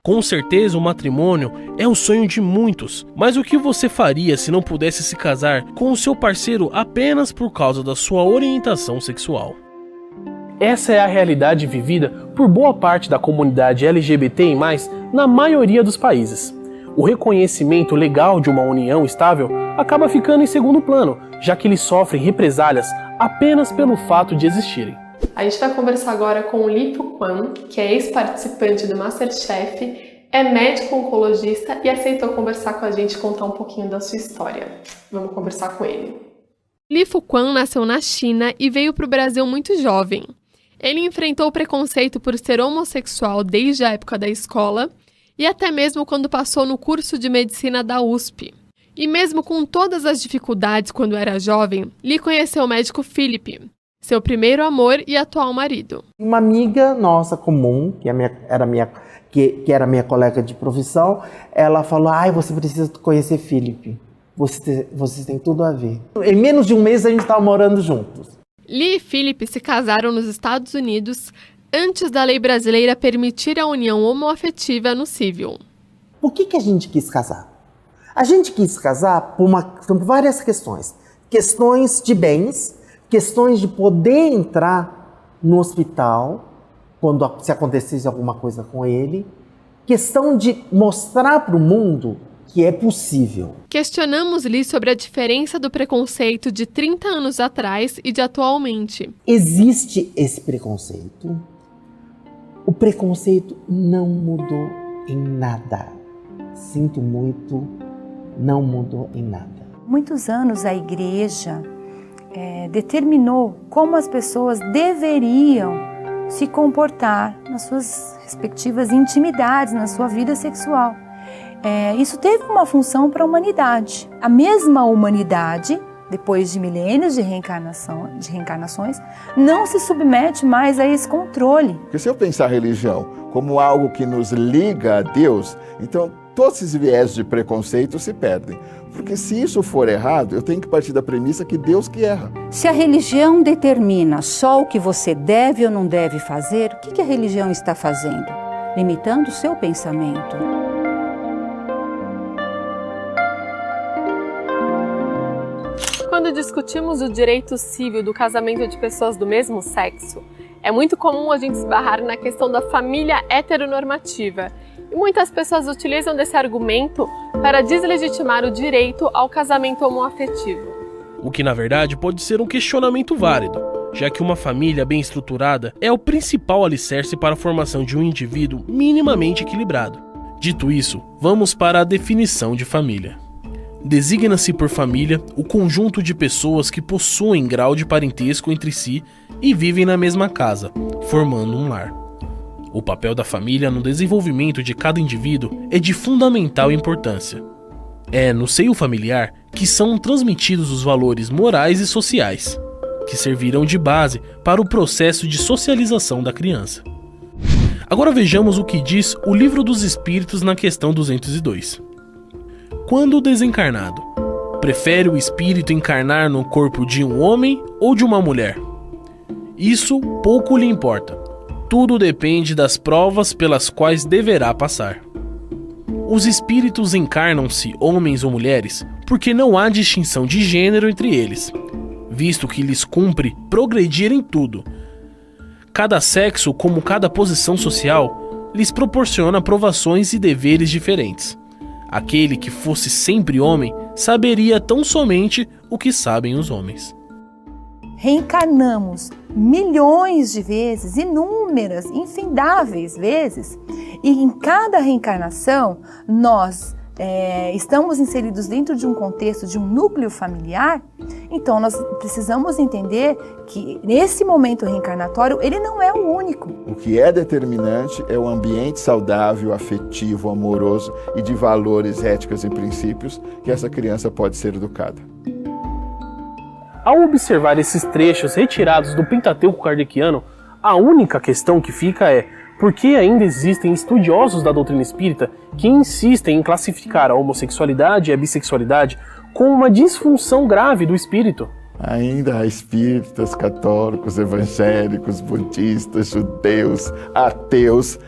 Com certeza o matrimônio é o sonho de muitos, mas o que você faria se não pudesse se casar com o seu parceiro apenas por causa da sua orientação sexual? Essa é a realidade vivida por boa parte da comunidade LGBTI+, na maioria dos países. O reconhecimento legal de uma união estável acaba ficando em segundo plano, já que eles sofrem represálias apenas pelo fato de existirem. A gente vai conversar agora com o Li Fu Quan, que é ex-participante do MasterChef, é médico oncologista e aceitou conversar com a gente e contar um pouquinho da sua história. Vamos conversar com ele. Li Fu Quan nasceu na China e veio para o Brasil muito jovem. Ele enfrentou preconceito por ser homossexual desde a época da escola e até mesmo quando passou no curso de medicina da USP. E mesmo com todas as dificuldades quando era jovem, Li conheceu o médico Philip, seu primeiro amor e atual marido. Uma amiga nossa comum, que era minha colega de profissão, ela falou: você precisa conhecer Philip, vocês têm tudo a ver. Em menos de um mês a gente estava morando juntos. Li e Philip se casaram nos Estados Unidos antes da lei brasileira permitir a união homoafetiva no civil. Por que a gente quis casar? A gente quis casar por várias questões. Questões de bens, questões de poder entrar no hospital se acontecesse alguma coisa com ele, questão de mostrar para o mundo que é possível. Questionamos Li sobre a diferença do preconceito de 30 anos atrás e de atualmente. Existe esse preconceito. O preconceito não mudou em nada. Sinto muito, não mudou em nada. Muitos anos a igreja determinou como as pessoas deveriam se comportar nas suas respectivas intimidades, na sua vida sexual. Isso teve uma função para a humanidade. A mesma humanidade, depois de milênios de reencarnações, não se submete mais a esse controle. Porque se eu pensar a religião como algo que nos liga a Deus, então todos esses viés de preconceito se perdem. Porque se isso for errado, eu tenho que partir da premissa que Deus que erra. Se a religião determina só o que você deve ou não deve fazer, o que a religião está fazendo? Limitando o seu pensamento. Quando discutimos o direito civil do casamento de pessoas do mesmo sexo, é muito comum a gente esbarrar na questão da família heteronormativa. E muitas pessoas utilizam desse argumento para deslegitimar o direito ao casamento homoafetivo. O que, na verdade, pode ser um questionamento válido, já que uma família bem estruturada é o principal alicerce para a formação de um indivíduo minimamente equilibrado. Dito isso, vamos para a definição de família. Designa-se por família o conjunto de pessoas que possuem grau de parentesco entre si e vivem na mesma casa, formando um lar. O papel da família no desenvolvimento de cada indivíduo é de fundamental importância. É no seio familiar que são transmitidos os valores morais e sociais, que servirão de base para o processo de socialização da criança. Agora vejamos o que diz o Livro dos Espíritos na questão 202. Quando desencarnado, prefere o espírito encarnar no corpo de um homem ou de uma mulher? Isso pouco lhe importa. Tudo depende das provas pelas quais deverá passar. Os espíritos encarnam-se homens ou mulheres porque não há distinção de gênero entre eles, visto que lhes cumpre progredir em tudo. Cada sexo, como cada posição social, lhes proporciona provações e deveres diferentes. Aquele que fosse sempre homem saberia tão somente o que sabem os homens. Reencarnamos milhões de vezes, inúmeras, infindáveis vezes, e em cada reencarnação nós estamos inseridos dentro de um contexto, de um núcleo familiar. Então nós precisamos entender que nesse momento reencarnatório ele não é o único. O que é determinante é o ambiente saudável, afetivo, amoroso e de valores, éticas e princípios que essa criança pode ser educada. Ao observar esses trechos retirados do Pentateuco kardeciano, a única questão que fica é: por que ainda existem estudiosos da doutrina espírita que insistem em classificar a homossexualidade e a bissexualidade como uma disfunção grave do espírito? Ainda há espíritas, católicos, evangélicos, budistas, judeus, ateus,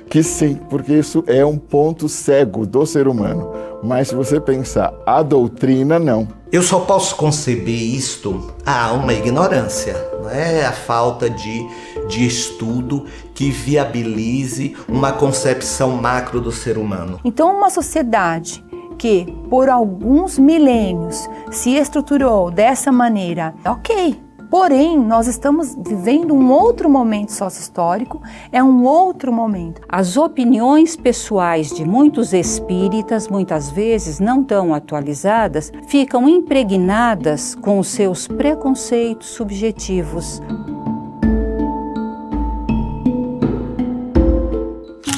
Que sim, porque isso é um ponto cego do ser humano. Mas se você pensar, a doutrina não. Eu só posso conceber isto a uma ignorância, não é? A falta de estudo que viabilize uma concepção macro do ser humano. Então, uma sociedade que por alguns milênios se estruturou dessa maneira, ok. Porém, nós estamos vivendo um outro momento sócio-histórico, é um outro momento. As opiniões pessoais de muitos espíritas, muitas vezes não tão atualizadas, ficam impregnadas com os seus preconceitos subjetivos.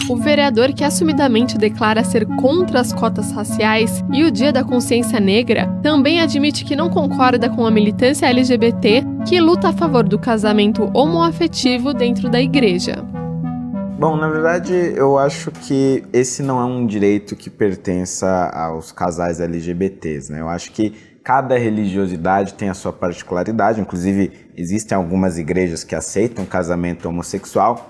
O vereador que assumidamente declara ser contra as cotas raciais e o Dia da Consciência Negra também admite que não concorda com a militância LGBT que luta a favor do casamento homoafetivo dentro da igreja. Bom, na verdade, eu acho que esse não é um direito que pertença aos casais LGBTs, né? Eu acho que cada religiosidade tem a sua particularidade, inclusive existem algumas igrejas que aceitam casamento homossexual,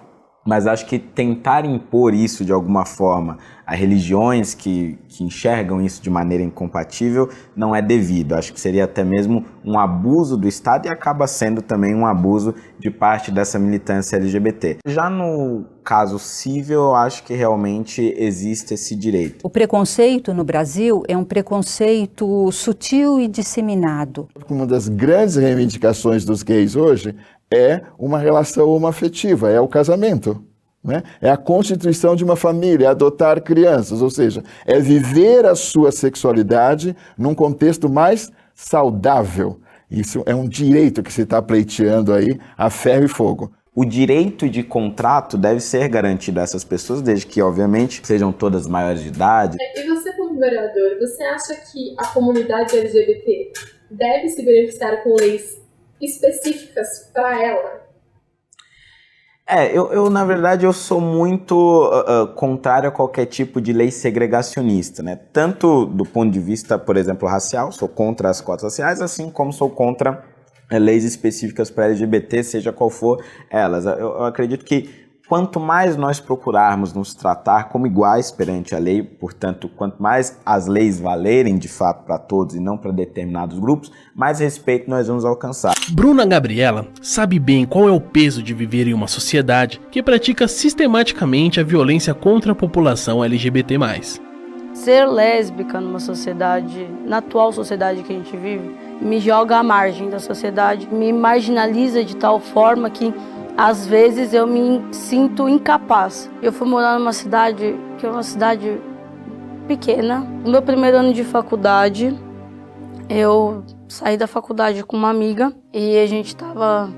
mas acho que tentar impor isso de alguma forma a religiões que enxergam isso de maneira incompatível não é devido. Acho que seria até mesmo um abuso do Estado e acaba sendo também um abuso de parte dessa militância LGBT. Já no caso civil, eu acho que realmente existe esse direito. O preconceito no Brasil é um preconceito sutil e disseminado. Uma das grandes reivindicações dos gays hoje é uma relação homoafetiva, é o casamento, né? É a constituição de uma família, é adotar crianças, ou seja, é viver a sua sexualidade num contexto mais saudável. Isso é um direito que se está pleiteando aí a ferro e fogo. O direito de contrato deve ser garantido a essas pessoas, desde que, obviamente, sejam todas maiores de idade. E você, como vereador, você acha que a comunidade LGBT deve se beneficiar com leis específicas para ela? Eu na verdade, eu sou muito contrário a qualquer tipo de lei segregacionista, né? Tanto do ponto de vista, por exemplo, racial, sou contra as cotas raciais, assim como sou contra leis específicas para LGBT, seja qual for elas. Eu acredito que quanto mais nós procurarmos nos tratar como iguais perante a lei, portanto, quanto mais as leis valerem de fato para todos e não para determinados grupos, mais respeito nós vamos alcançar. Bruna Gabriela sabe bem qual é o peso de viver em uma sociedade que pratica sistematicamente a violência contra a população LGBT+. Ser lésbica numa sociedade, na atual sociedade que a gente vive, me joga à margem da sociedade, me marginaliza de tal forma que às vezes eu me sinto incapaz. Eu fui morar numa cidade que é uma cidade pequena. No meu primeiro ano de faculdade, eu saí da faculdade com uma amiga e a gente estava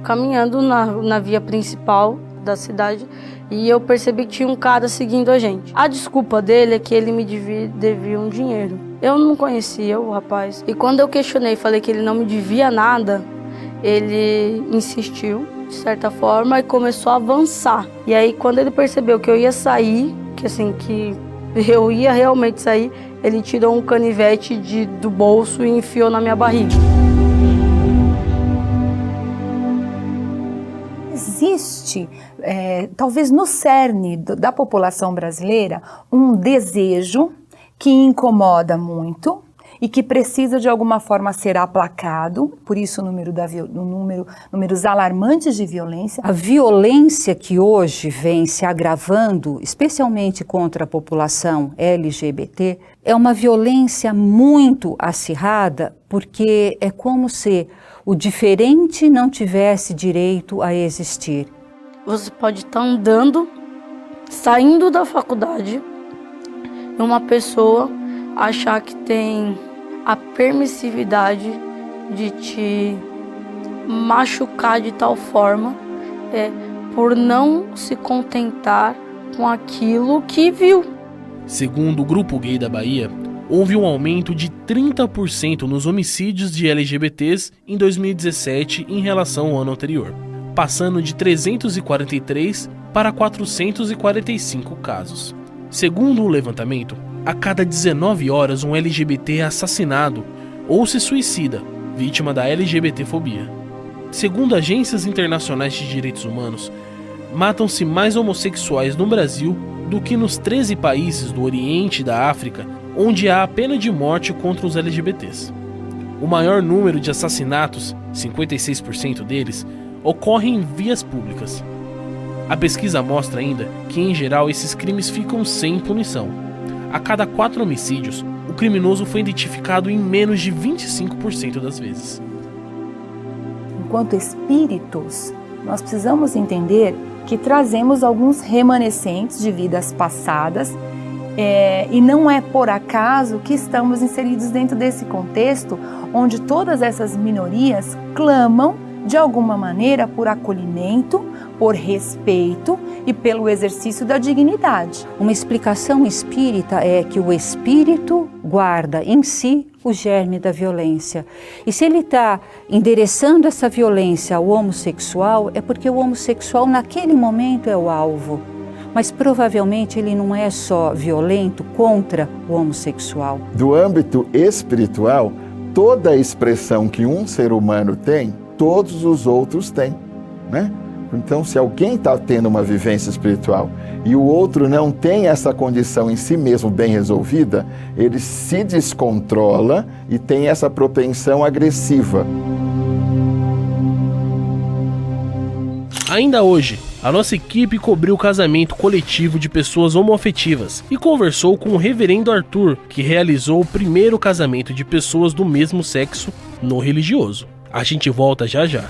caminhando na via principal da cidade e eu percebi que tinha um cara seguindo a gente. A desculpa dele é que ele me devia um dinheiro. Eu não conhecia o rapaz. E quando eu questionei e falei que ele não me devia nada, ele insistiu de certa forma e começou a avançar. E aí quando ele percebeu que eu ia sair, que eu ia realmente sair, ele tirou um canivete do bolso e enfiou na minha barriga. Existe, talvez no cerne da população brasileira, um desejo que incomoda muito e que precisa de alguma forma ser aplacado, por isso números alarmantes de violência. A violência que hoje vem se agravando, especialmente contra a população LGBT, é uma violência muito acirrada, porque é como se o diferente não tivesse direito a existir. Você pode estar andando, saindo da faculdade, e uma pessoa achar que tem a permissividade de te machucar de tal forma, por não se contentar com aquilo que viu. Segundo o Grupo Gay da Bahia, houve um aumento de 30% nos homicídios de LGBTs em 2017 em relação ao ano anterior, passando de 343 para 445 casos. Segundo o levantamento, a cada 19 horas um LGBT é assassinado ou se suicida, vítima da LGBTfobia. Segundo agências internacionais de direitos humanos, matam-se mais homossexuais no Brasil do que nos 13 países do Oriente e da África, onde há a pena de morte contra os LGBTs. O maior número de assassinatos, 56% deles, ocorrem em vias públicas. A pesquisa mostra ainda que, em geral, esses crimes ficam sem punição. A cada 4 homicídios, o criminoso foi identificado em menos de 25% das vezes. Enquanto espíritos, nós precisamos entender que trazemos alguns remanescentes de vidas passadas e não é por acaso que estamos inseridos dentro desse contexto onde todas essas minorias clamam de alguma maneira por acolhimento, por respeito e pelo exercício da dignidade. Uma explicação espírita é que o espírito guarda em si o germe da violência. E se ele está endereçando essa violência ao homossexual, é porque o homossexual naquele momento é o alvo. Mas provavelmente ele não é só violento contra o homossexual. Do âmbito espiritual, toda a expressão que um ser humano tem, todos os outros têm, né? Então, se alguém está tendo uma vivência espiritual e o outro não tem essa condição em si mesmo bem resolvida, ele se descontrola e tem essa propensão agressiva. Ainda hoje, a nossa equipe cobriu o casamento coletivo de pessoas homoafetivas e conversou com o reverendo Arthur, que realizou o primeiro casamento de pessoas do mesmo sexo no religioso. A gente volta já já.